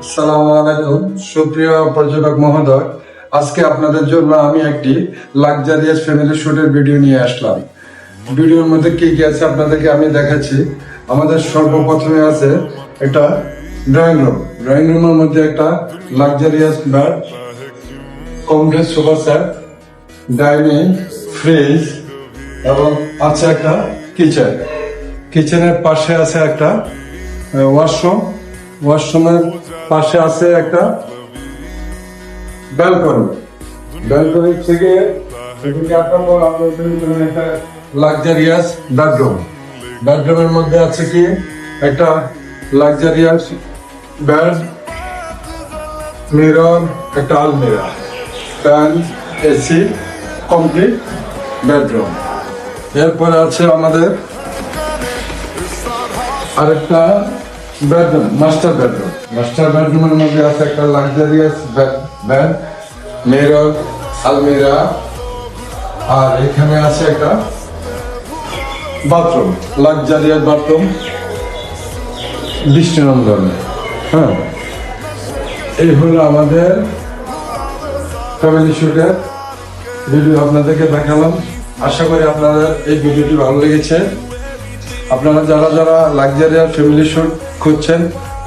আসসালামু আলাইকুম সুপ্রিয় পর্যটক মহোদয়, আজকে আপনাদের জন্য আমি একটি লাক্সারিয়াস ফ্যামিলি শুটের ভিডিও নিয়ে আসলাম। ভিডিওর মধ্যে কি কি আছে আপনাদেরকে আমি দেখাচ্ছি। আমাদের সর্বপ্রথমে আছে একটা ড্রয়িং রুম। ড্রয়িং রুমের মধ্যে একটা luxurious bed, complete sofa set, dining, fridge এবং আছে একটা কিচেন। কিচেনের পাশে আছে একটা ওয়াশরুম। ওয়াশরুমের পাশে আছে একটা ব্যালকনি। ব্যালকনি থেকে একটা লাক্সারিয়াস বেডরুম। বেডরুমের মধ্যে আছে কি একটা লাক্সারিয়াস বেড, মিরর, একটা আলমিরা, ফ্যান, এসি, কমপ্লিট বেডরুম। এরপরে আছে আমাদের আরেকটা বেডরুম, মাস্টার বেডরুম। মাস্টার বেডরুমের মধ্যে আছে একটা লাক্সারিয়াস বেড, মিরর, আলমিরা, আর এখানে আছে একটা বাথরুম, লাক্সারিয়াস বাথরুম, দৃষ্টিনন্দন। হ্যাঁ, এই হলো আমাদের ফ্যামিলি শুটের ভিডিও আপনাদেরকে দেখালাম। আশা করি আপনাদের এই ভিডিওটি ভালো লেগেছে। আপনারা যারা যারা লাক্সারিয়াস ফ্যামিলি শুট খুঁজছেন,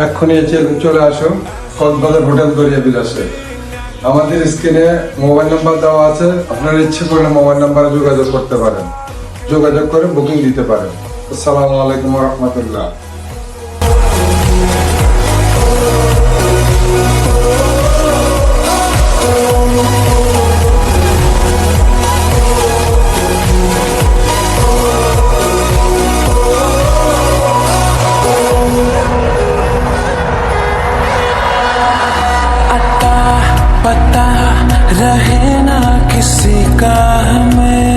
এক্ষুনি চলে আসুন কক্সবাজার হোটেল দরিয়া বিলাসে। আমাদের স্ক্রিনে মোবাইল নাম্বার দেওয়া আছে, আপনারা ইচ্ছে করলে মোবাইল নাম্বারে যোগাযোগ করতে পারেন, যোগাযোগ করে বুকিং দিতে পারেন। আসসালামু আলাইকুম ওয়া রাহমাতুল্লাহ। पता रहे ना किसी का हमें,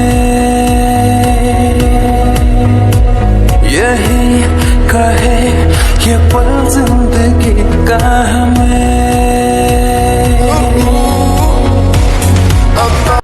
यही कहे ये पल जिंदगी का।